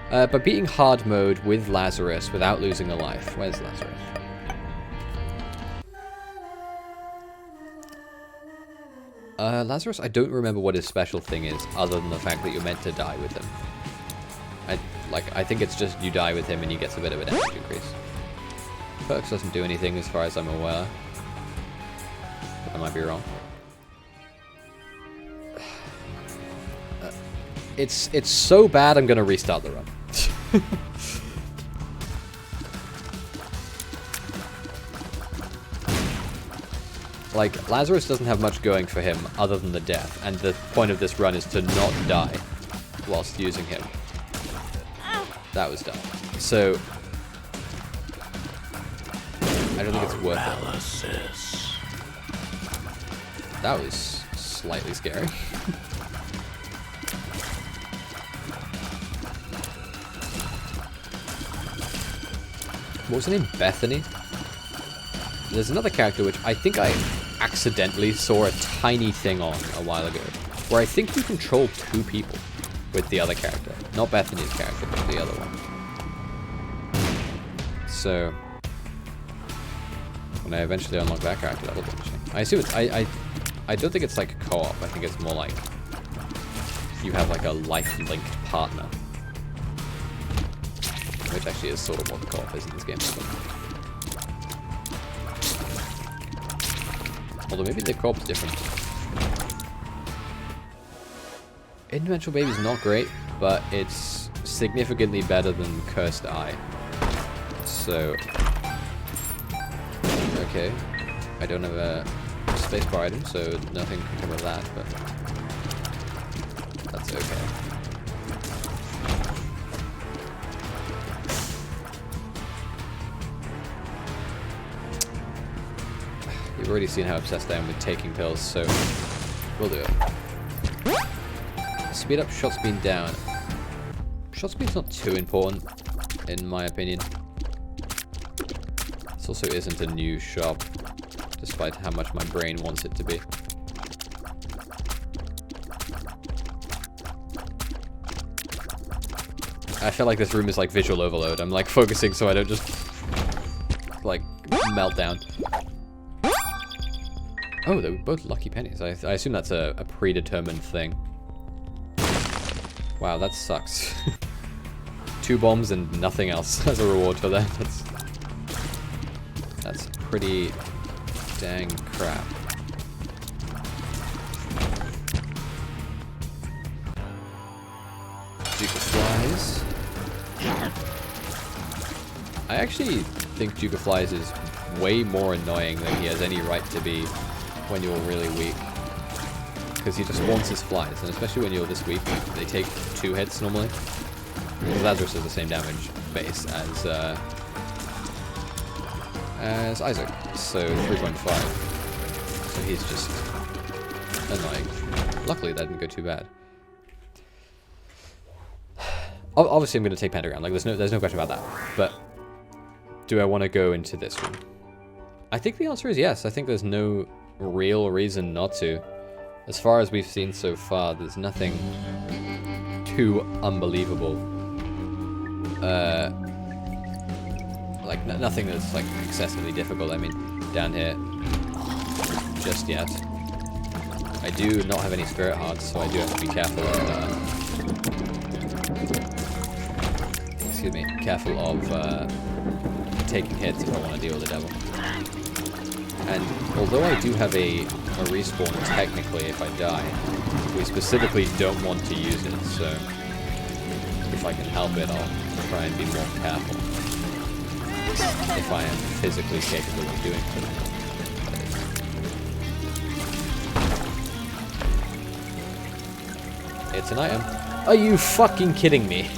But beating hard mode with Lazarus without losing a life. Where's Lazarus? Lazarus, I don't remember what his special thing is, other than the fact that you're meant to die with him. I think it's just you die with him and he gets a bit of a damage increase. Perks doesn't do anything as far as I'm aware. I might be wrong. It's so bad I'm gonna restart the run. Like, Lazarus doesn't have much going for him other than the death, and the point of this run is to not die whilst using him. That was dumb. So, I don't think it's worth it. That was slightly scary. What was her name? Bethany? There's another character which I think I accidentally saw a tiny thing on a while ago, where I think you control 2 people with the other character. Not Bethany's character, but the other one. So, when I eventually unlock that character, that'll be interesting. I assume it's... I don't think it's like co-op. I think it's more like you have like a life-linked partner. Which actually is sort of what the co-op is in this game. Although maybe the co-op's different. Interdimensional Baby's not great, but it's significantly better than Cursed Eye. So... okay. I don't have a spacebar item, so nothing can come of that, but... that's okay. You've already seen how obsessed I am with taking pills, so we'll do it. Speed up shot speed down. Shot speed's not too important, in my opinion. This also isn't a new shop, despite how much my brain wants it to be. I feel like this room is like visual overload. I'm like focusing so I don't just like melt down. Oh, they were both lucky pennies. I assume that's a predetermined thing. Wow, that sucks. 2 bombs and nothing else as a reward for that. That's pretty dang crap. Duke of Flies. I actually think Duke of Flies is way more annoying than he has any right to be when you're really weak. Because he just wants his flies, and especially when you're this weak, they take 2 hits normally. Lazarus has the same damage base as Isaac, so 3.5. So he's just annoying. Luckily that didn't go too bad. Obviously I'm going to take Pentagram, like there's no question about that. But do I want to go into this one? I think the answer is yes. I think there's no real reason not to. As far as we've seen so far, there's nothing too unbelievable. Like nothing that's like excessively difficult. I mean, down here, just yet. I do not have any spirit hearts, so I do have to be careful of. Excuse me, careful of taking hits if I want to deal with the devil. And although I do have a respawn technically if I die, we specifically don't want to use it, so if I can help it, I'll try and be more careful. If I am physically capable of doing so. It's an item. Are you fucking kidding me?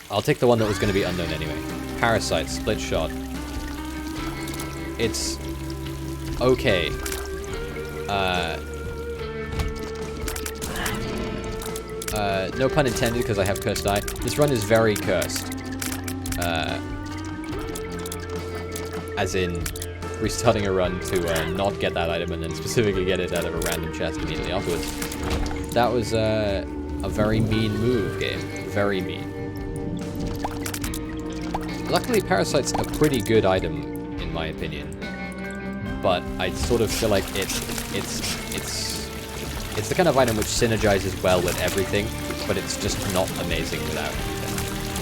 I'll take the one that was going to be unknown anyway. Parasite, split shot. It's okay. No pun intended because I have Cursed Eye. This run is very cursed. As in restarting a run to not get that item and then specifically get it out of a random chest immediately afterwards. That was a very mean move, game. Very mean. Luckily, Parasite's a pretty good item, in my opinion. But I sort of feel like it's the kind of item which synergizes well with everything, but it's just not amazing without it.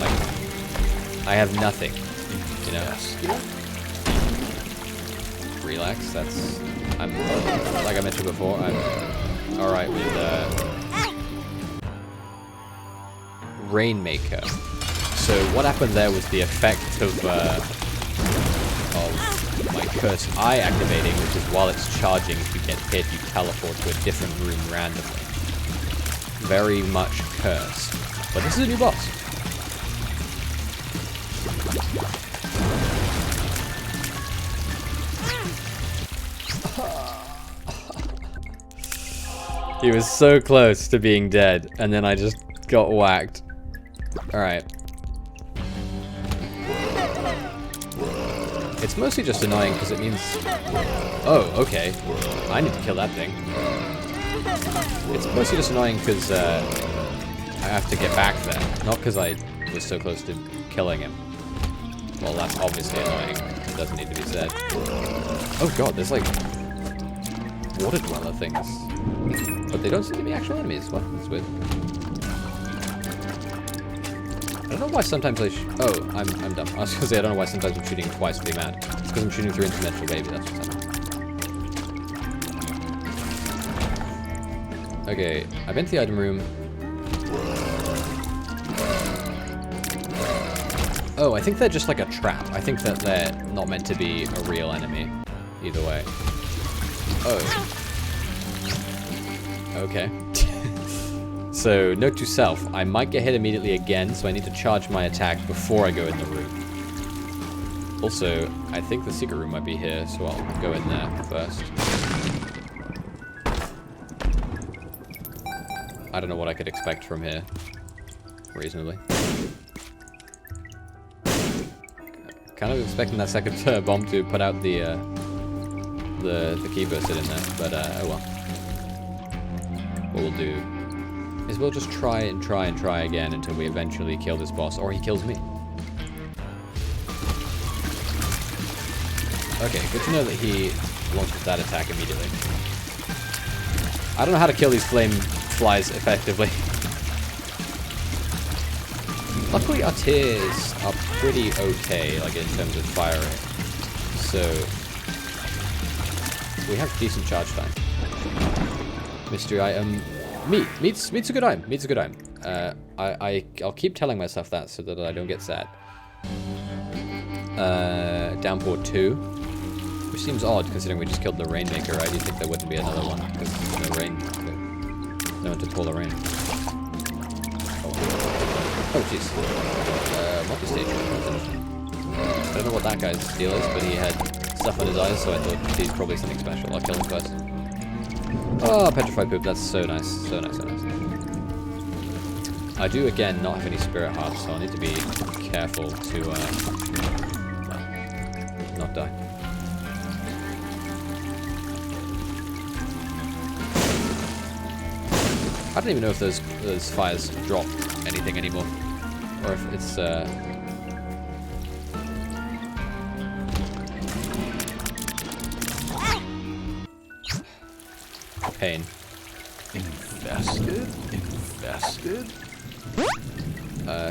Like, I have nothing, you know? Relax, that's... like I mentioned before, I'm alright with, Rainmaker. So what happened there was the effect of my cursed eye activating, which is while it's charging, if you get hit, you teleport to a different room randomly. Very much cursed. But this is a new boss. He was so close to being dead, and then I just got whacked. Alright. It's mostly just annoying because it means... Oh, okay. I need to kill that thing. It's mostly just annoying because I have to get back there. Not because I was so close to killing him. Well, that's obviously annoying. It doesn't need to be said. Oh god, there's like... water dweller things. But they don't seem to be actual enemies. What? That's weird. I don't know why sometimes I oh, I'm dumb. I was gonna say I don't know why sometimes I'm shooting twice the amount. It's because I'm shooting through interdimensional baby, that's what's happening. Okay, I've been to the item room. Oh, I think they're just like a trap. I think that they're not meant to be a real enemy. Either way. Oh. Okay. So, note to self, I might get hit immediately again, so I need to charge my attack before I go in the room. Also, I think the secret room might be here, so I'll go in there first. I don't know what I could expect from here, reasonably. Kind of expecting that second bomb to put out the key bursted in there, but oh well. What we'll do is we'll just try again until we eventually kill this boss, or he kills me. Okay, good to know that he launches that attack immediately. I don't know how to kill these flame flies effectively. Luckily our tiers are pretty okay, like in terms of fire rate. So we have decent charge time. Mystery item. Meat's a good item. Meat's a good item. I'll keep telling myself that so that I don't get sad. Downpour 2. Which seems odd considering we just killed the Rainmaker, right? You'd think there wouldn't be another one, because there's no rain. No one to pull the rain. Oh jeez. Multi-stage. I don't know what that guy's deal is, but he had stuff on his eyes, so I thought he's probably something special. I'll kill him first. Oh, petrified poop. That's so nice. So nice, so nice. I do, again, not have any spirit hearts, so I'll need to be careful to, not die. I don't even know if those fires drop anything anymore. Or if it's, pain. Infested?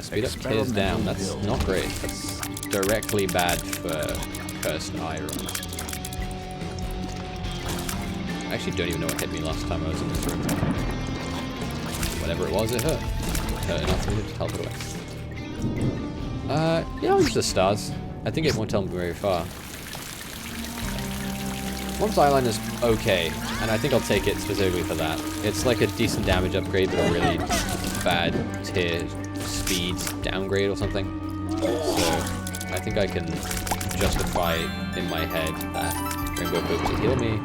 Speed up tears down. That's not great. That's directly bad for cursed iron. I actually don't even know what hit me last time I was in this room. Whatever it was, it hurt. It hurt enough to help it away. Yeah, I'll use the stars. I think it won't tell me very far. One's eyeliner's okay, and I think I'll take it specifically for that. It's like a decent damage upgrade, but a really bad tier speed downgrade or something. So I think I can justify in my head that Rainbow Poop to heal me.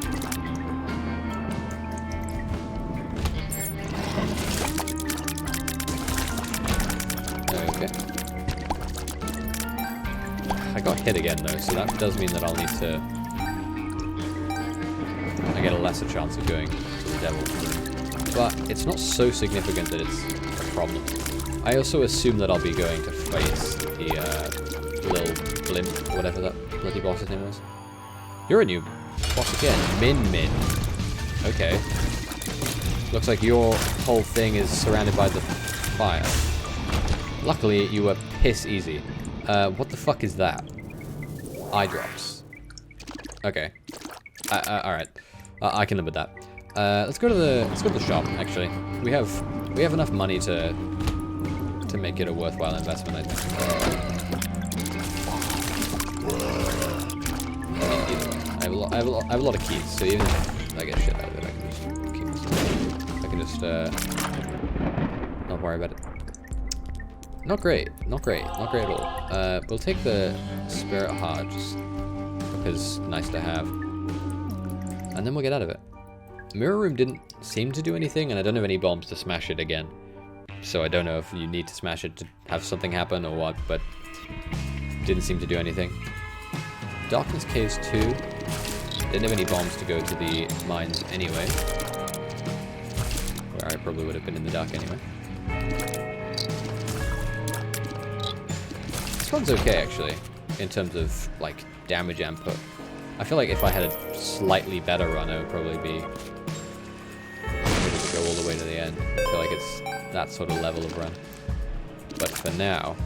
Okay. I got hit again though, so that does mean that I'll need to... I get a lesser chance of going to the devil. but it's not so significant that it's a problem. I also assume that I'll be going to face the little blimp, whatever that bloody boss's name was. You're a new boss again. Min. Okay. Looks like your whole thing is surrounded by the fire. Luckily, you were piss easy. What the fuck is that? Eye drops. Okay. Alright. I can live with that. Let's go to the shop, actually. We have enough money to make it a worthwhile investment, I think. I have a lot of keys, so even if I get shit out of it, I can just keep this. I can just not worry about it. Not great at all. We'll take the spirit heart just because nice to have, and then we'll get out of it. Mirror room didn't seem to do anything, and I don't have any bombs to smash it again. So I don't know if you need to smash it to have something happen or what, but didn't seem to do anything. Darkness Caves 2. Didn't have any bombs to go to the mines anyway. Where I probably would have been in the dark anyway. This one's okay, actually, in terms of, like, damage output. I feel like if I had a slightly better run, I would probably be able to go all the way to the end. I feel like it's that sort of level of run. But for now,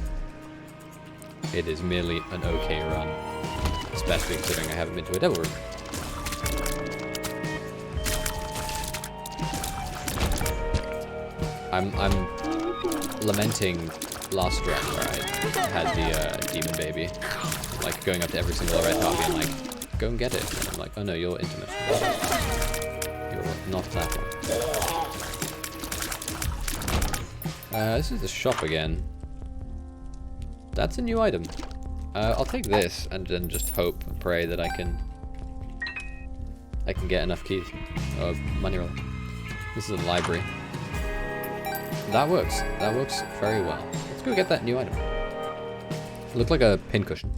it is merely an okay run. Especially considering I haven't been to a devil room. I'm lamenting last run where I had the demon baby. Like, going up to every single red heart being like, go and get it. And I'm like, oh no, you're intimate. You're not that one. This is the shop again. That's a new item. I'll take this and then just hope and pray that I can get enough keys. Or money rather. This is a library. That works. That works very well. Let's go get that new item. It looked like a pincushion.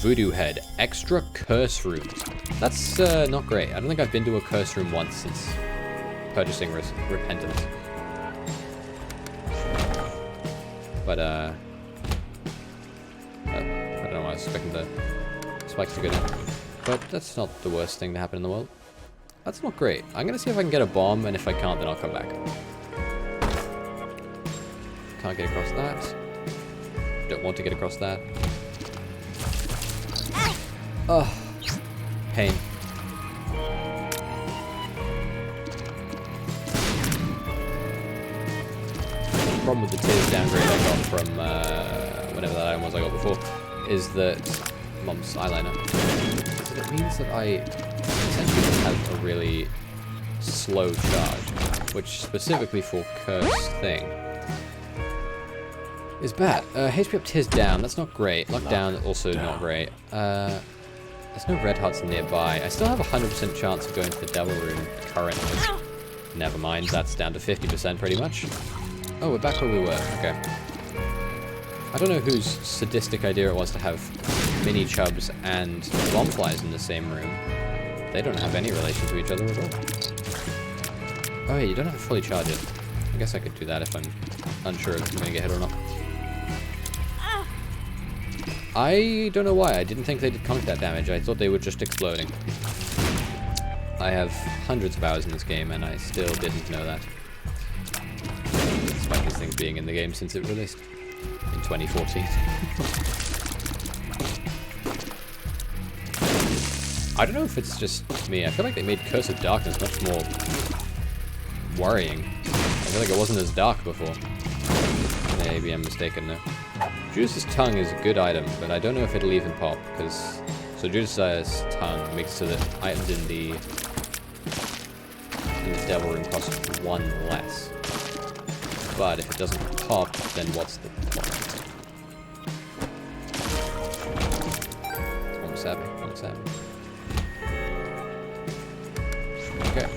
Voodoo head. Extra curse rooms. That's not great. I don't think I've been to a curse room once since purchasing Repentance. But I don't know why I was expecting the spikes to go down. But that's not the worst thing to happen in the world. That's not great. I'm gonna see if I can get a bomb, and if I can't, then I'll come back. Can't get across that. Don't want to get across that. Oh, pain. The problem with the tears downgrade I got from whatever that item was I got before is that Mom's eyeliner. So that means that I essentially have a really slow charge, which specifically for Curse thing is bad. HP up, tears down. That's not great. Luck down, also not great. There's no red hearts nearby. I still have a 100% chance of going to the devil room currently. Never mind, that's down to 50% pretty much. Oh, we're back where we were. Okay. I don't know whose sadistic idea it was to have mini chubs and bombflies in the same room. They don't have any relation to each other at all. Oh yeah, you don't have to fully charge it. I guess I could do that if I'm unsure if I'm going to get hit or not. I don't know why. I didn't think they did contact damage. I thought they were just exploding. I have hundreds of hours in this game and I still didn't know that. Despite these things being in the game since it released in 2014. I don't know if it's just me. I feel like they made Curse of Darkness much more worrying. I feel like it wasn't as dark before. Maybe I'm mistaken now. Judas' tongue is a good item, but I don't know if it'll even pop, because... So Judas' tongue makes so that items in the devil room cost 1 less. But if it doesn't pop, then what's the point? Almost happy, almost happy. Okay.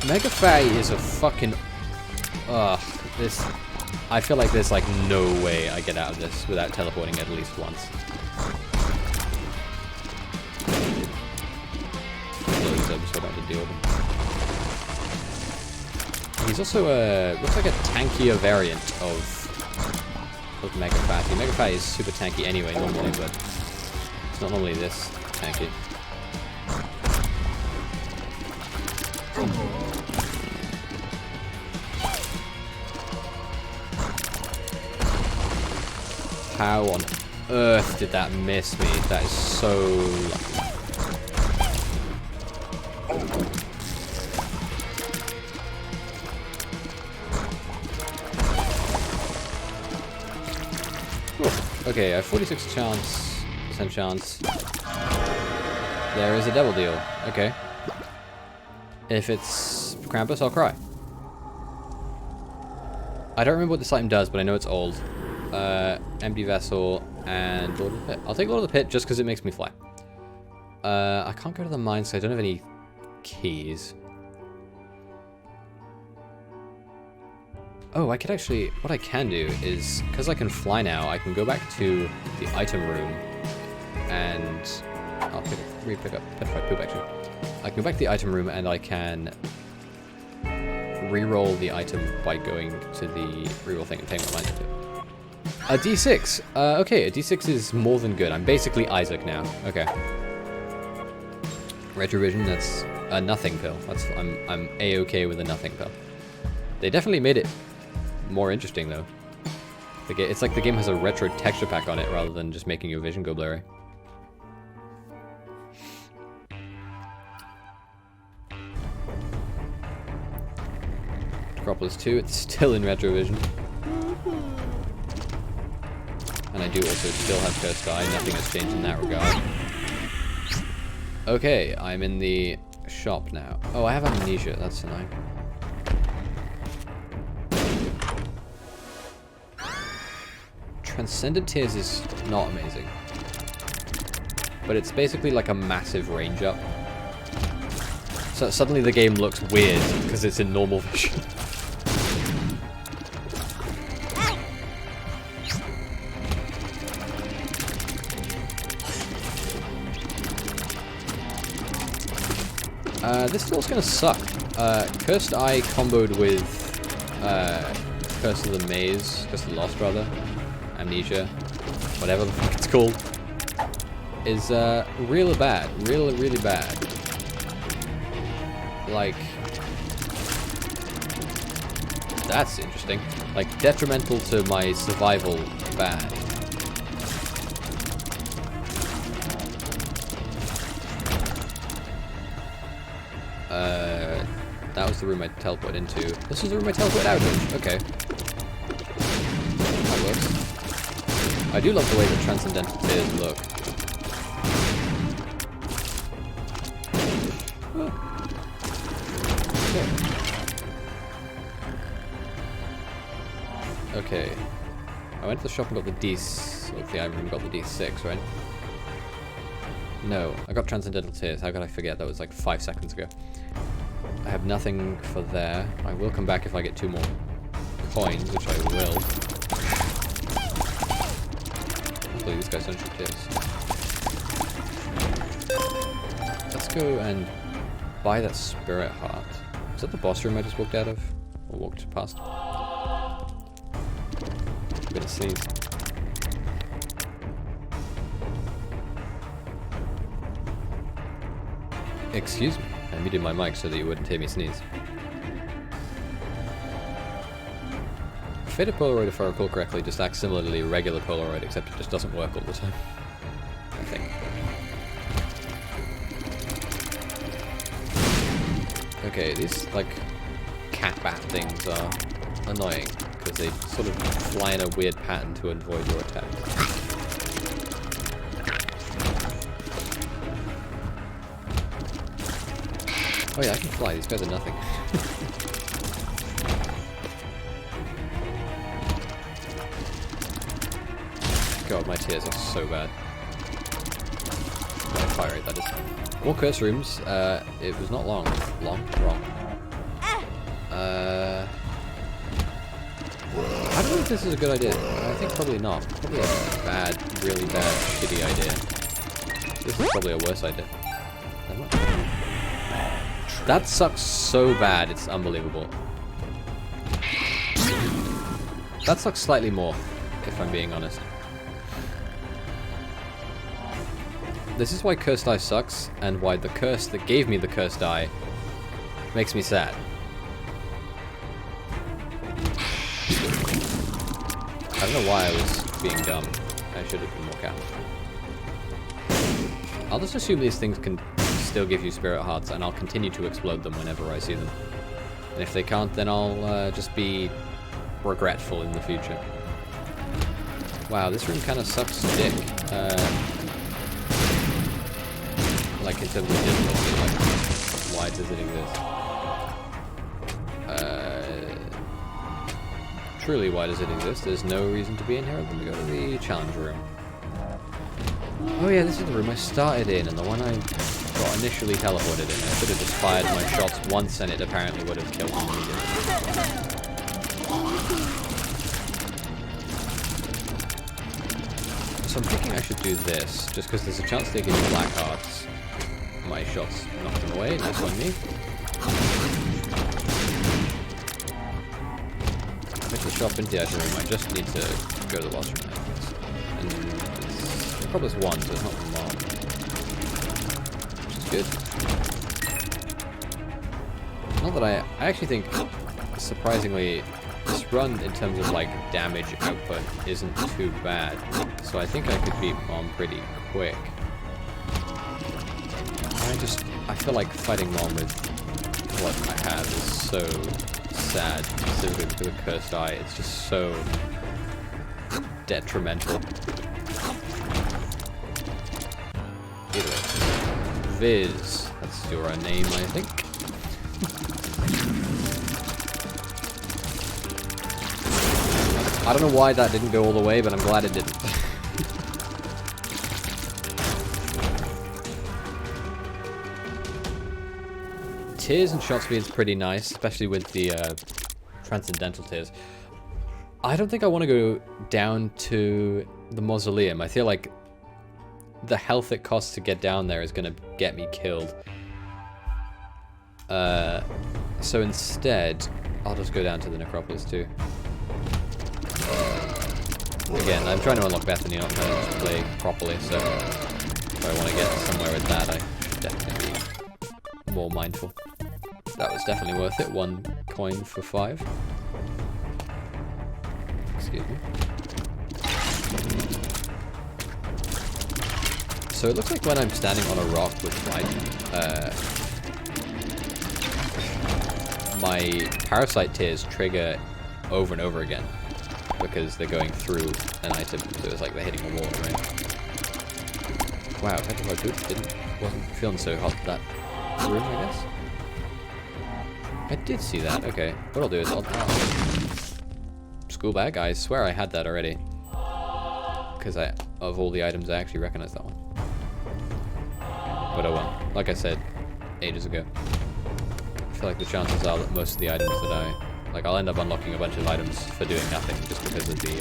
Mega Fay is a fucking... Ugh, this... I feel like there's like no way I get out of this without teleporting at least once. Loads of deal with him. He's also looks like a tankier variant of Mega Fatty. Mega Fatty is super tanky anyway normally, but it's not normally this tanky. How on earth did that miss me? That is so lucky. Okay, I have 46% chance. There is a devil deal. Okay. If it's Krampus, I'll cry. I don't remember what this item does, but I know it's old. Empty vessel and Lord of the Pit. I'll take Lord of the Pit just because it makes me fly. I can't go to the mines, so I don't have any keys. Oh, I could actually... What I can do is, because I can fly now, I can go back to the item room and... I'll pick up petrified poop, actually. I can go back to the item room and I can re-roll the item by going to the re-roll thing and paying what mine into it. A D6! Okay, a D6 is more than good. I'm basically Isaac now. Okay. Retrovision, that's a nothing pill. I'm A-okay with a nothing pill. They definitely made it more interesting, though. It's like the game has a retro texture pack on it, rather than just making your vision go blurry. Acropolis 2, it's still in retrovision. And I do also still have Cursed Eye, nothing has changed in that regard. Okay, I'm in the shop now. Oh, I have amnesia, that's annoying. Transcendent Tears is not amazing. But it's basically like a massive range up. So suddenly the game looks weird because it's in normal vision. This is also gonna suck. Cursed Eye comboed with Curse of the Maze, Curse of the Lost rather, Amnesia, whatever the fuck it's called, is really bad, really bad. Like, that's interesting. Like, detrimental to my survival, bad. That was the room I teleported into. This is the room I teleported out of. Okay. That works. I do love the way the Transcendental Tears look. Oh. Okay. I went to the shop and got the the item room, got the D6, right? No, I got Transcendental Tears. How could I forget? That was like 5 seconds ago. I have nothing for there. I will come back if I get 2 more coins, which I will. Hopefully these guys don't shoot tears. Let's go and buy that spirit heart. Is that the boss room I just walked out of? Or walked past? A bit of sneeze. Excuse me. I muted my mic so that you wouldn't hear me sneeze. Faded Polaroid, if I recall correctly, just acts similarly to regular Polaroid, except it just doesn't work all the time. I think. Okay, these, like, cat bat things are annoying, because they sort of fly in a weird pattern to avoid your attack. Oh yeah, I can fly. These guys are nothing. God, my tears are so bad. My fire rate, that is. More curse rooms. It was not long. Wrong. I don't know if this is a good idea. I think probably not. Probably a bad, really bad, shitty idea. This is probably a worse idea. That sucks so bad, it's unbelievable. That sucks slightly more, if I'm being honest. This is why Cursed Die sucks, and why the curse that gave me the Cursed Die makes me sad. I don't know why I was being dumb. I should have been more careful. I'll just assume these things can still give you spirit hearts, and I'll continue to explode them whenever I see them. And if they can't, then I'll just be regretful in the future. Wow, this room kind of sucks dick. Like in terms of difficulty, like, why does it exist? Truly, why does it exist? There's no reason to be in here other than to go to the challenge room. Oh yeah, this is the room I started in, and the one I got initially teleported in. I could have just fired my shots once, and it apparently would have killed me immediately. So I'm thinking I should do this, just because there's a chance they give me black hearts. My shots knocked them away. Nice on me. I the shop in the other room. I just need to go to the washroom now. And it's probably one, so it's not long. Which is good. Not that I actually think, surprisingly, this run in terms of like damage output isn't too bad. So I think I could beat Mom pretty quick. I feel like fighting Mom with what I have is so sad, specifically with the Cursed Eye. It's just so detrimental. Either way. Viz. That's your name, I think. I don't know why that didn't go all the way, but I'm glad it didn't. Tears and shot speed is pretty nice, especially with the transcendental tears. I don't think I want to go down to the mausoleum. I feel like the health it costs to get down there is going to get me killed. So instead, I'll just go down to the necropolis too. Again, I'm trying to unlock Bethany, not trying to just play properly, so if I want to get somewhere with that, I should definitely be more mindful. That was definitely worth it. 1 coin for 5. Excuse me. So it looks like when I'm standing on a rock with my parasite tears trigger over and over again because they're going through an item, so it's like they're hitting a wall, right? Wow, petrified boots wasn't feeling so hot that room, I guess. I did see that. Okay, what I'll do is I'll school bag. I swear I had that already, because of all the items I actually recognize that one. But oh well. Like I said ages ago, I feel like the chances are that most of the items that I'll end up unlocking a bunch of items for doing nothing just because of the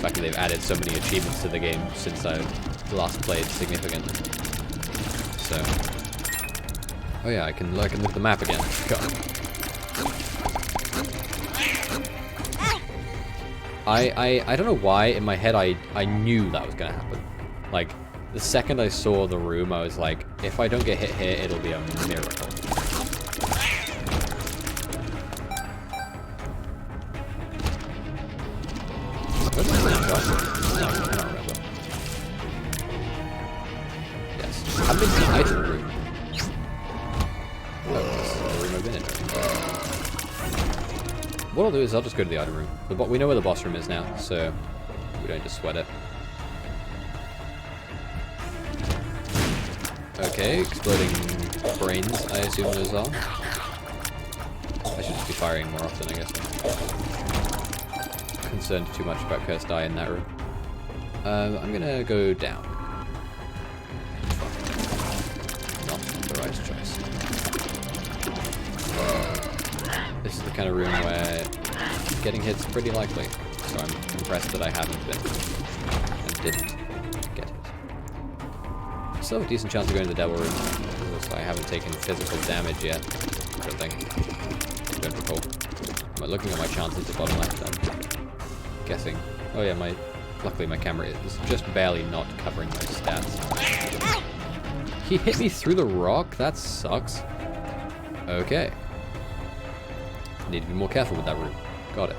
fact that they've added so many achievements to the game since I last played significantly. So, oh yeah, I can look at the map again. God. I don't know why in my head I knew that was gonna happen. Like the second I saw the room, I was like, if I don't get hit here, it'll be a miracle. Yes. I've been to the item room. Oh, this is the room I've been in. What I'll do is I'll just go to the item room. We know where the boss room is now, so we don't just sweat it. Okay, exploding brains, I assume those are. I should just be firing more often, I guess. Concerned too much about Cursed Die in that room. I'm gonna go down. Not the right choice. This is the kind of room where getting hit's pretty likely, so I'm impressed that I haven't been and didn't get hit. still have a decent chance of going to the devil room. Because I haven't taken physical damage yet. I don't think. I don't recall. Am I looking at my chances at the bottom left then? Guessing. Oh yeah, luckily my camera is just barely not covering my stats. He hit me through the rock? That sucks. Okay. Need to be more careful with that route. Got it.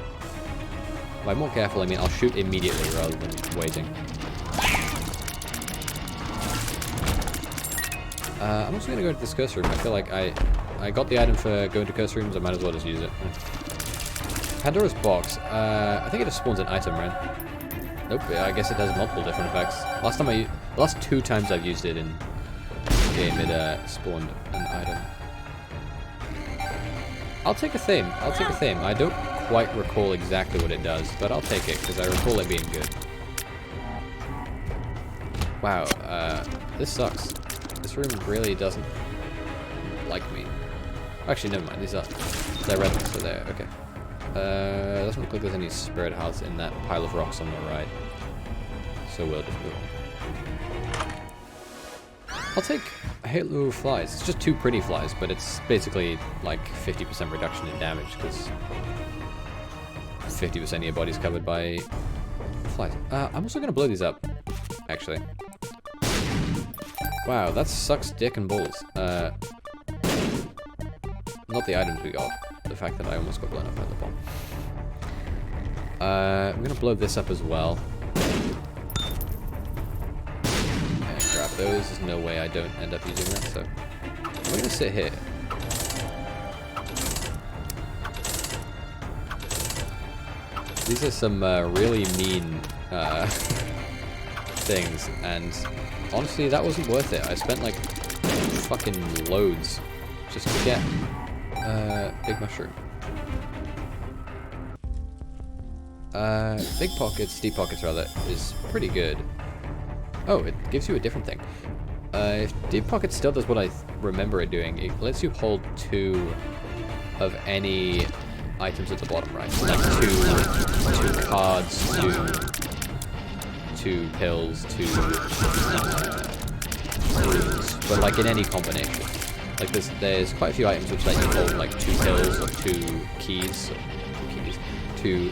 By more careful, I mean I'll shoot immediately rather than waiting. I'm also going to go into this curse room. I feel like I got the item for going to curse rooms. I might as well just use it. Pandora's box. I think it just spawns an item, right? Nope. I guess it has multiple different effects. The last 2 times I've used it in game, it spawned an item. I'll take a theme. I'll take a theme. I don't quite recall exactly what it does, but I'll take it because I recall it being good. Wow. This sucks. This room really doesn't like me. Actually, never mind. They're red ones, so they're okay. Doesn't look like there's any spirit hearts in that pile of rocks on the right. So we'll just move on. I'll take a halo of flies. It's just 2 pretty flies, but it's basically like 50% reduction in damage because 50% of your body's covered by flies. I'm also gonna blow these up, actually. Wow, that sucks dick and balls. Not the items we got. The fact that I almost got blown up by the bomb. I'm gonna blow this up as well. And grab those. There's no way I don't end up using that, so we're gonna sit here. These are some really mean things, and honestly, that wasn't worth it. I spent like fucking loads just to get big mushroom. Big pockets, deep pockets rather, is pretty good. Oh, it gives you a different thing. If deep pockets still does what I remember it doing, it lets you hold 2 of any items at the bottom right. So like 2 cards, 2 pills, 2 runes, but like in any combination. Like there's quite a few items which let you hold like 2 pills or 2 keys, 2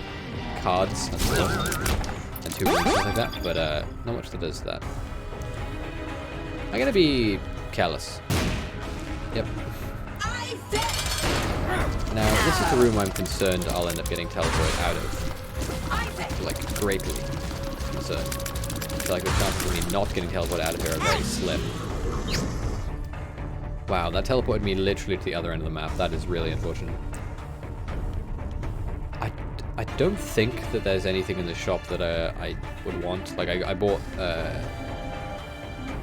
cards and 2 runes, stuff like that. But not much that does that. I'm gonna be careless. Yep. Now this is the room I'm concerned I'll end up getting teleported out of. Like greatly concerned. I feel like the chances of me not getting teleported out of here are very slim. Wow, that teleported me literally to the other end of the map. That is really unfortunate. I don't think that there's anything in the shop that I would want. Like I bought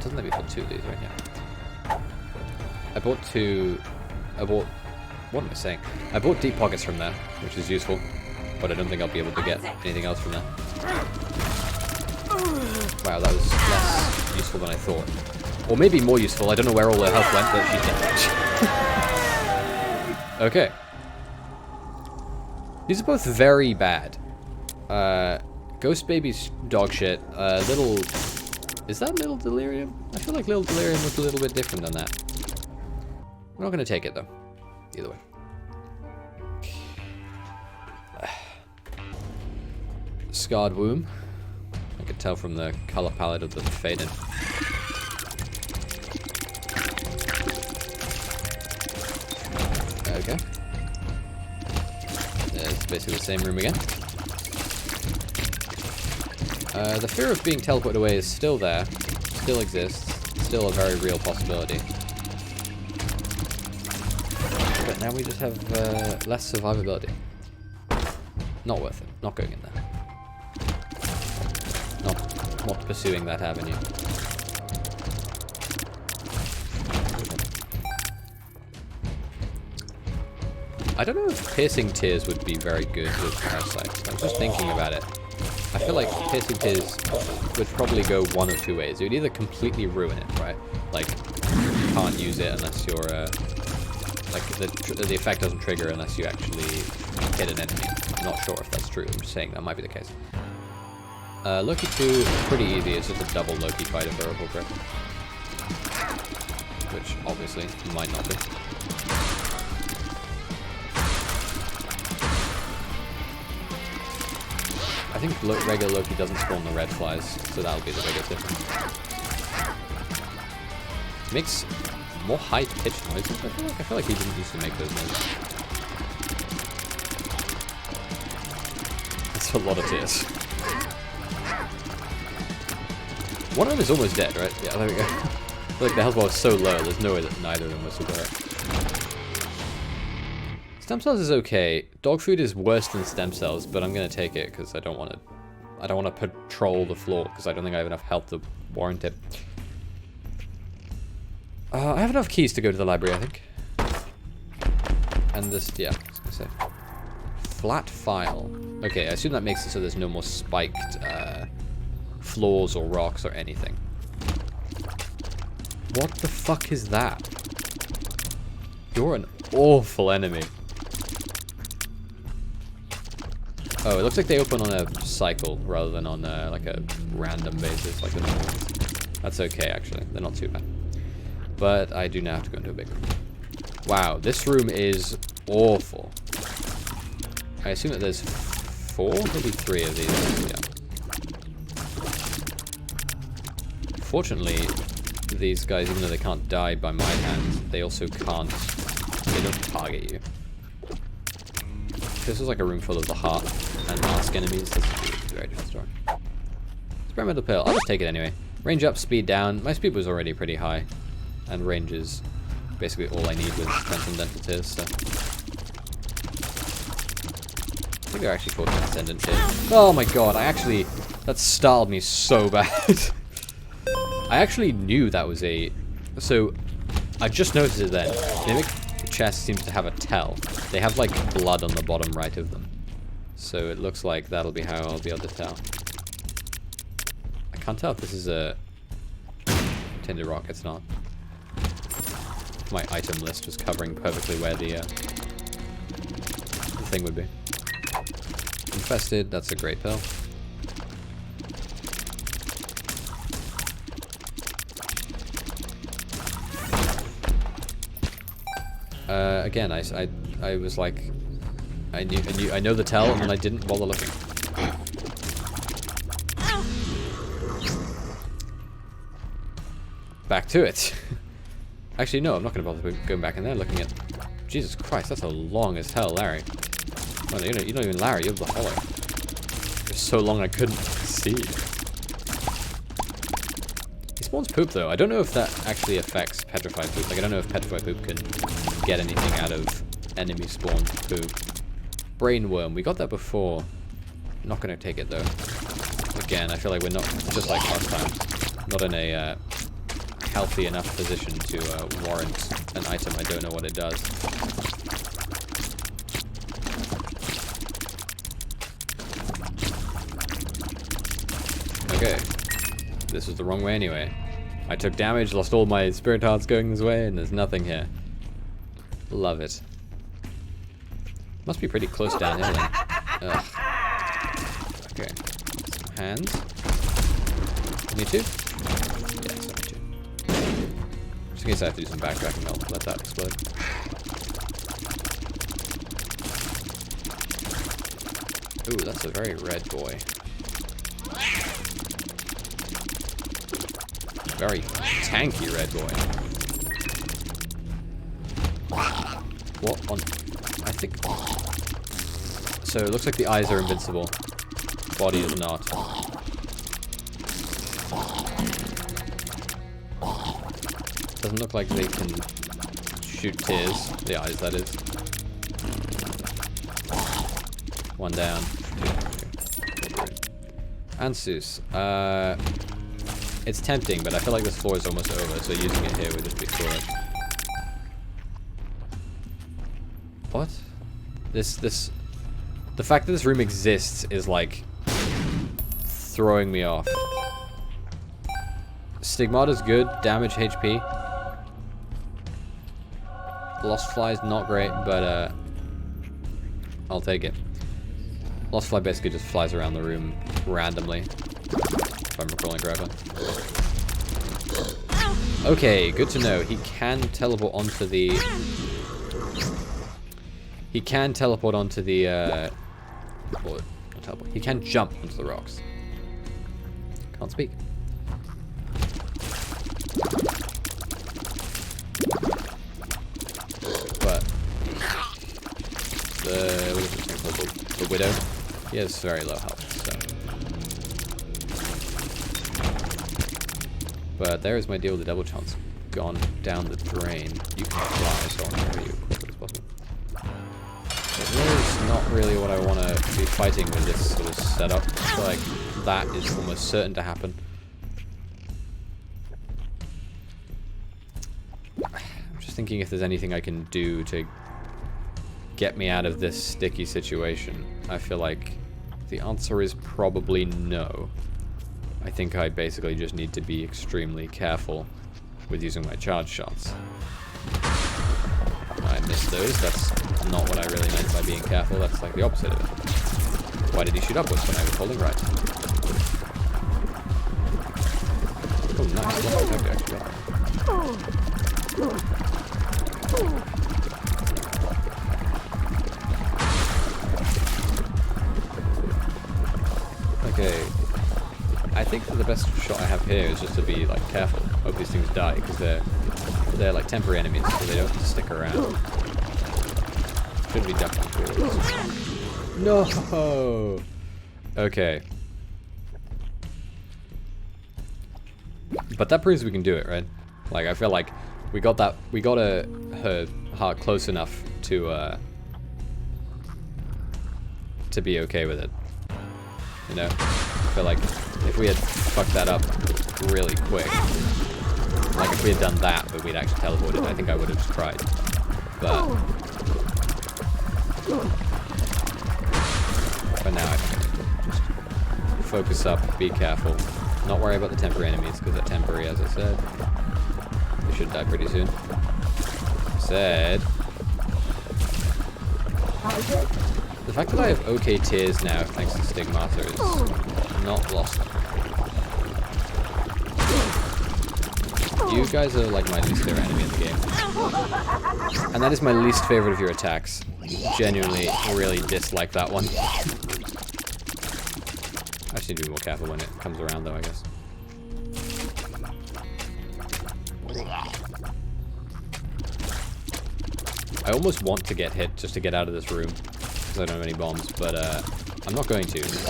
doesn't let me put 2 of these right now. I bought what am I saying? I bought deep pockets from there, which is useful, but I don't think I'll be able to get anything else from there. Wow, that was less useful than I thought. Or maybe more useful. I don't know where all the health went, but she's dead. Okay. These are both very bad. Ghost Baby's dog shit. Little... Is that Little Delirium? I feel like Little Delirium was a little bit different than that. We're not going to take it, though. Either way. Scarred Womb. I could tell from the color palette of the faded. Okay. It's basically the same room again. The fear of being teleported away is still there. Still exists. Still a very real possibility. But now we just have less survivability. Not worth it. Not going in there. Not pursuing that avenue. I don't know if piercing tears would be very good with parasites. I was just thinking about it. I feel like piercing tears would probably go one of 2 ways. It would either completely ruin it, right? Like, you can't use it unless you're, like, the effect doesn't trigger unless you actually hit an enemy. I'm not sure if that's true. I'm just saying that might be the case. Loki 2, pretty easy. It's just a double Loki fighter for a full grip. which obviously might not be. I think regular Loki doesn't spawn the red flies, so that'll be the biggest difference. Makes more high-pitched noises. I feel like he didn't used to make those noises. That's a lot of tears. One of them is almost dead, right? Yeah, there we go. I feel like the health bar is so low, there's no way that neither of them was survive. Stem cells is okay. Dog food is worse than stem cells, but I'm gonna take it because I don't want to patrol the floor because I don't think I have enough health to warrant it. I have enough keys to go to the library, I think. And this, yeah, I was gonna say. Flat file. Okay, I assume that makes it so there's no more spiked floors or rocks or anything. What the fuck is that? You're an awful enemy. Oh, it looks like they open on a cycle rather than on like a random basis like the normal ones. That's okay, actually. They're not too bad. But I do now have to go into a big room. Wow, this room is awful. I assume that there's 4, maybe 3 of these. Yeah. Fortunately, these guys, even though they can't die by my hands, they also can't. They don't target you. This is like a room full of the heart and mask enemies. This is a very different story. Experimental pill. I'll just take it anyway. Range up, speed down. My speed was already pretty high. And range is basically all I need with Transcendental Tears, so. I think they're actually called Transcendent Tears. Oh my god, that startled me so bad. I actually knew that was a... So, I just noticed it then. Mimic chest seems to have a tell. They have like blood on the bottom right of them. So it looks like that'll be how I'll be able to tell. I can't tell if this is a tinted rock. It's not. My item list was covering perfectly where the thing would be. Infested, that's a great pill. Again, I was like, I know the tell, and then I didn't bother looking. Back to it. Actually, no, I'm not going to bother going back in there looking at... Jesus Christ, that's a long as hell, Larry. Oh, you're not even Larry, you're the Hollow. It's so long I couldn't see. He spawns poop, though. I don't know if that actually affects petrified poop. Like, I don't know if petrified poop can get anything out of enemy spawned poop. Brainworm, we got that before. Not going to take it, though. Again, I feel like we're not, just like last time, not in a... healthy enough position to warrant an item. I don't know what it does. Okay. This was the wrong way anyway. I took damage, lost all my spirit hearts going this way, and there's nothing here. Love it. Must be pretty close downhill then. Ugh. Okay. Some hands. Me too? Just in case I have to do some backtracking, I'll let that explode. Ooh, that's a very red boy. Very tanky red boy. What on... I think... So it looks like the eyes are invincible. Body is not. Doesn't look like they can shoot tears. The eyes, that is. One down. Ansus. It's tempting, but I feel like this floor is almost over, so using it here would just be foolish. What? The fact that this room exists is like throwing me off. Stigmata's good. Damage, HP. Lost Fly's not great, but I'll take it. Lost Fly basically just flies around the room randomly, if I'm recalling correctly. Okay, good to know. He can teleport onto the... He can teleport onto the... Or, not teleport. He can jump onto the rocks. Can't speak. But... What is this thing called? The Widow? He has very low health, so... But there is my deal with the double chance. Gone down the drain. You can fly, so I want to carry you as quickly as possible. But it's not really what I want to be fighting with this sort of setup. I feel like that is almost certain to happen. I'm just thinking if there's anything I can do to get me out of this sticky situation. I feel like the answer is probably no. I think I basically just need to be extremely careful with using my charge shots. I missed those. That's not what I really meant by being careful. That's like the opposite of it. Why did he shoot upwards when I was holding right? Oh, nice. Okay, actually. Okay. I think that the best shot I have here is just to be like careful. Hope these things die because they're like temporary enemies, so they don't stick around. Should be ducking forwards. No. Okay. But that proves we can do it, right? Like I feel like we got her heart close enough to be okay with it. You know? I feel like if we had fucked that up really quick, like if we had done that, but we'd actually teleported, I think I would have just cried. But for now, I think I need to just focus up, be careful, not worry about the temporary enemies, because they're temporary, as I said. They should die pretty soon. The fact that I have okay tiers now, thanks to Stigmata, is not lost. You guys are like my least favorite enemy in the game. And that is my least favorite of your attacks. Genuinely, really dislike that one. I should need to be more careful when it comes around though, I guess. I almost want to get hit just to get out of this room. Because I don't have any bombs, but I'm not going to because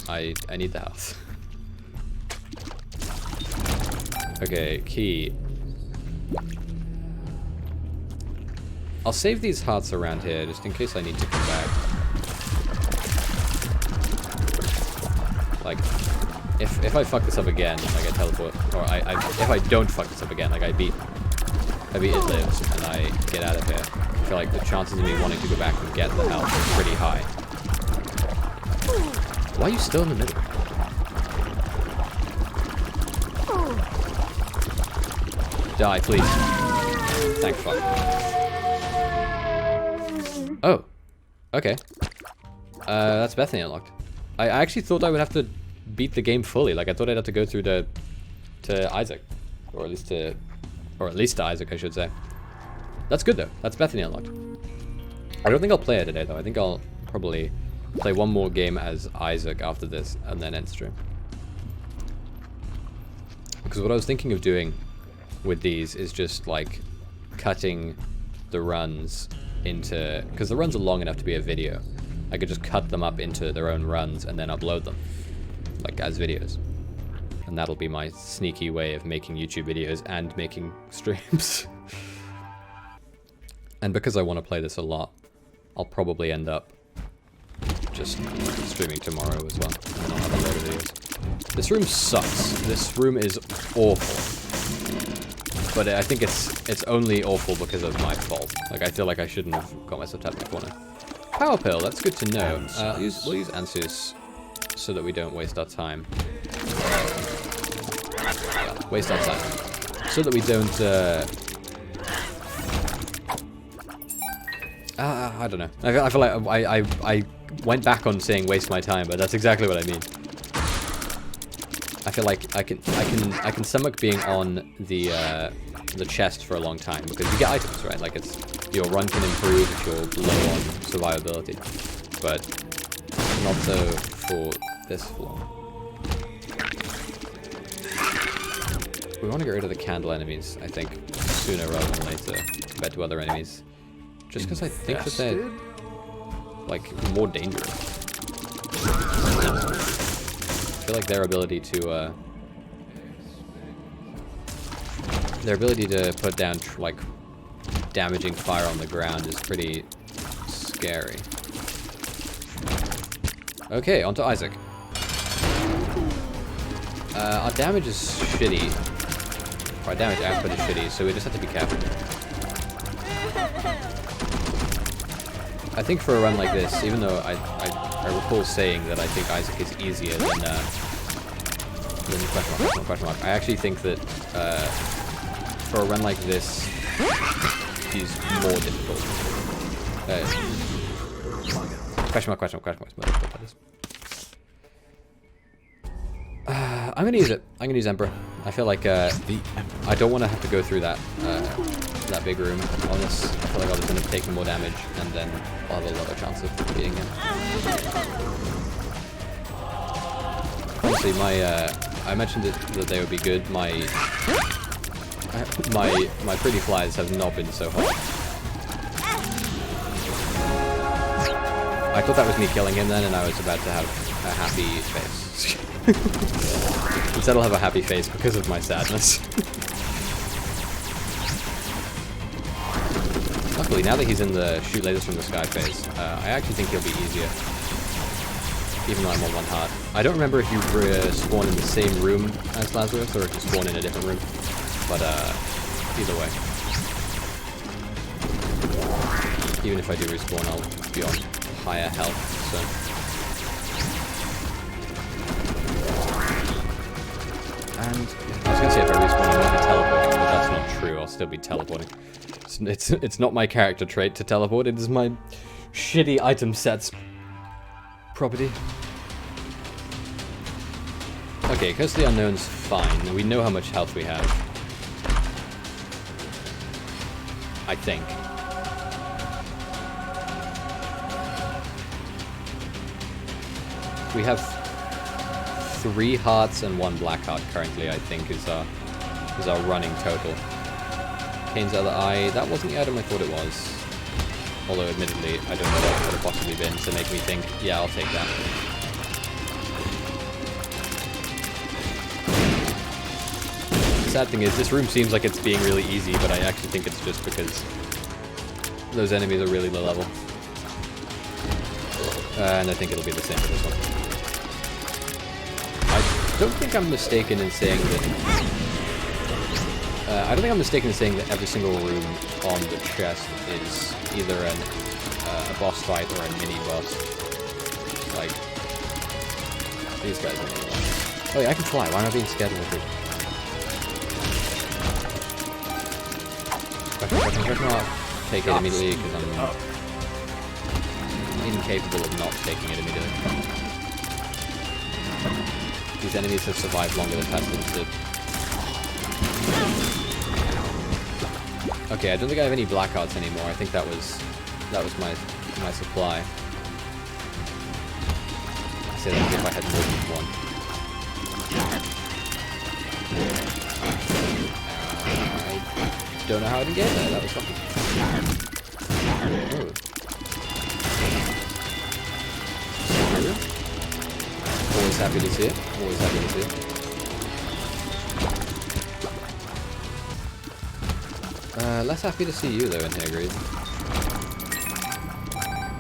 I need the health. Okay, key. I'll save these hearts around here just in case I need to come back. Like, if I fuck this up again, like I teleport, or if I don't fuck this up again, like I beat it lives and I get out of here, I feel like the chances of me wanting to go back and get the health are pretty high. Why are you still in the middle? Die, please. Thank fuck. Oh. Okay. That's Bethany unlocked. I actually thought I would have to beat the game fully. Like, I thought I'd have to go through to Isaac. Or at least to Isaac, I should say. That's good, though. That's Bethany unlocked. I don't think I'll play it today, though. I think I'll probably play one more game as Isaac after this, and then end stream. Because what I was thinking of doing with these is just like cutting the runs into, because the runs are long enough to be a video. I could just cut them up into their own runs and then upload them like as videos, and that'll be my sneaky way of making YouTube videos and making streams. And because I want to play this a lot, I'll probably end up just streaming tomorrow as well, and then I'll have a load of videos. This room sucks. This room is awful. But I think it's only awful because of my fault. Like, I feel like I shouldn't have got myself tapped in the corner. Power pill, that's good to know. We'll use Ansuz so that we don't waste our time. Yeah, waste our time. So that we don't, I don't know. I feel like I went back on saying waste my time, but that's exactly what I mean. I feel like I can stomach being on the chest for a long time because you get items, right? Like your run can improve if you're low on survivability, but not so for this floor. We want to get rid of the candle enemies, I think, sooner rather than later, compared to other enemies. Just because I think that they're, like, more dangerous. I feel like their ability to put down, like, damaging fire on the ground is pretty scary. Okay, on to Isaac. Our damage is shitty. Our damage output is shitty, so we just have to be careful. I think for a run like this, even though I recall saying that I think Isaac is easier than question mark. I actually think that for a run like this, he's more difficult. Question mark. That is. I'm gonna use it. I'm gonna use Emperor. I feel like I don't want to have to go through that big room on this. I feel like I'll just end up taking more damage, and then I'll have a lower chance of beating him. Honestly, I mentioned that they would be good. My pretty flies have not been so hot. I thought that was me killing him then, and I was about to have a happy face. Instead I'll have a happy face because of my sadness. Luckily, now that he's in the shoot lasers from the sky phase, I actually think he'll be easier. Even though I'm on 1 heart. I don't remember if you spawn in the same room as Lazarus, or if you spawn in a different room. But, either way. Even if I do respawn, I'll be on higher health, so... And I was gonna say if I respawn, I want to teleport, but that's not true. I'll still be teleporting. It's not my character trait to teleport. It is my shitty item sets property. Okay, Curse of the Unknown's fine. We know how much health we have. I think. We have 3 hearts and 1 black heart currently, I think, is our running total. Kane's other eye, that wasn't the item I thought it was. Although, admittedly, I don't know what it could have possibly been to make me think, yeah, I'll take that. The sad thing is, this room seems like it's being really easy, but I actually think it's just because those enemies are really low level. And I think it'll be the same for this one. I don't think I'm mistaken in saying that... every single room on the chest is either a boss fight or a mini-boss. Like, these guys are mini-boss. Oh yeah, I can fly. Why am I being scared of the group? Question. Take it immediately, because I'm incapable of not taking it immediately. These enemies have survived longer than Pestilence did. Okay, I don't think I have any black hearts anymore. I think that was my supply. I say that as if I had more than one. I don't know how I didn't get there. That was lucky. Always happy to see it. Always happy to see it. Less happy to see you though in here, Greed.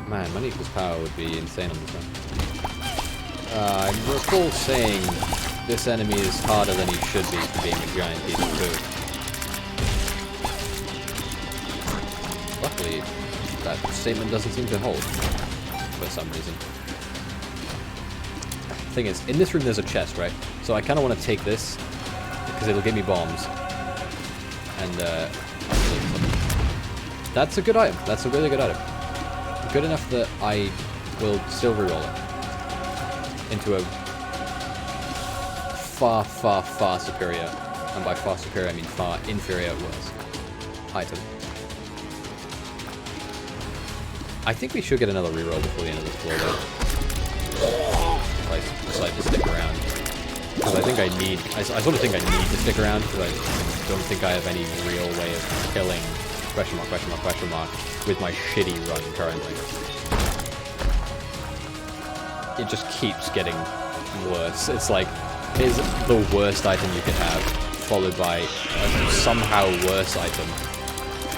Man, money equals power would be insane on this one. I recall saying this enemy is harder than he should be for being a giant piece of food. Luckily, that statement doesn't seem to hold for some reason. The thing is, in this room there's a chest, right? So I kind of want to take this because it'll give me bombs. And that's a good item. That's a really good item. Good enough that I will still reroll it into a far, far, far superior, and by far superior I mean far inferior was item. I think we should get another reroll before the end of this floor though. If I decide to stick around. Because I think I need, I sort of think I need to stick around because I don't think I have any real way of killing question mark, question mark, question mark with my shitty run currently. It just keeps getting worse. It's like, here's the worst item you could have, followed by a somehow worse item.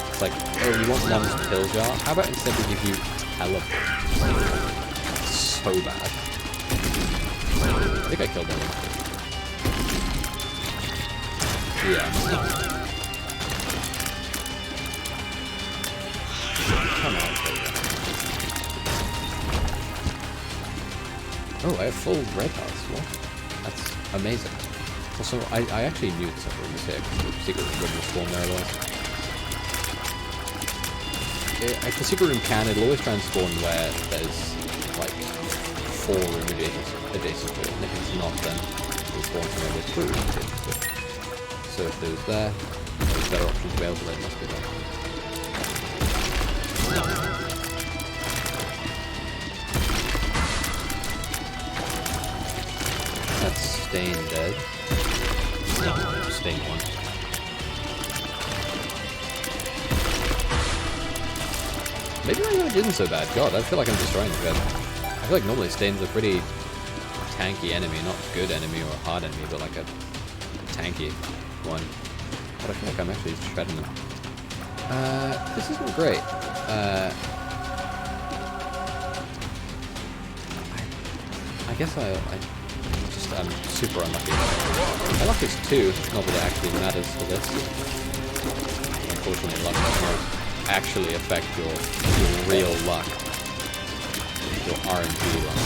It's like, oh, you want Mom's pill jar? How about instead we give you teleport? So bad. I think I killed him. Yeah. Come on, oh, I have full red hearts. What? That's amazing. Also, I actually knew this room was here because the secret room wouldn't spawn there otherwise. If the secret room can, it'll always try and spawn where there's like 4 room adjacent to it. And if it's not, then it'll spawn somewhere with 2 rooms adjacent to it. So if those there, there's better options available, then it must be there. That's Stain dead. No, Stain 1. Maybe my damage isn't so bad. God, I feel like I'm destroying the bed. I feel like normally Stain's a pretty tanky enemy, not good enemy or hard enemy, but like a tanky one. But I feel like I'm actually shredding them. This isn't great. I guess I'm super unlucky. My luck is 2, not that it actually matters for this. Unfortunately, luck doesn't actually affect your real luck. Your RNG luck.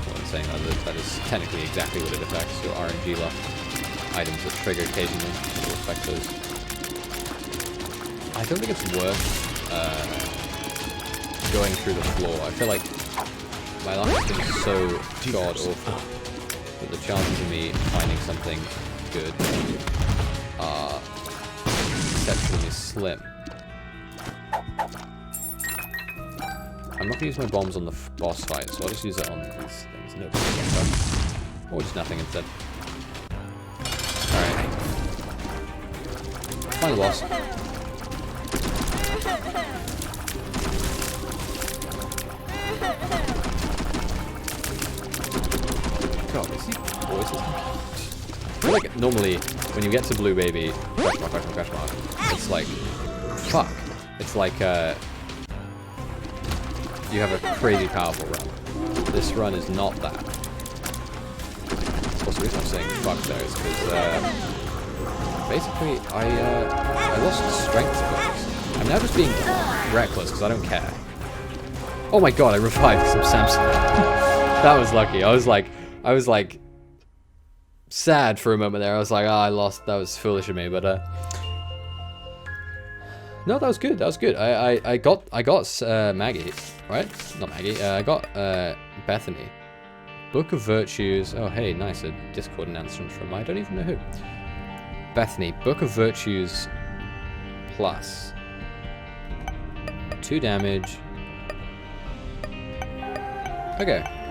Well, I'm saying that is technically exactly what it affects, your RNG luck. Items that trigger occasionally will affect those. I don't think it's worth going through the floor. I feel like my luck has been so god awful that the chances of me finding something good are exceptionally slim. I'm not going to use my bombs on the boss fight, so I'll just use it on these things. No, or just nothing instead. Alright. Find the boss. God, is he voices? I feel like normally when you get to Blue Baby, question mark, it's like, fuck. It's like, you have a crazy powerful run. This run is not that. Also, the reason I'm saying fuck there is because, basically, I lost strength points. I'm now just being reckless because I don't care. Oh my god, I revived some Samson. That was lucky. I was like, sad for a moment there. I was like, I lost. That was foolish of me, but, no, that was good. That was good. I got Maggie, right? Not Maggie. I got Bethany. Book of Virtues. Oh, hey, nice. A Discord announcement from I don't even know who. Bethany. Book of Virtues plus 2 damage. Okay.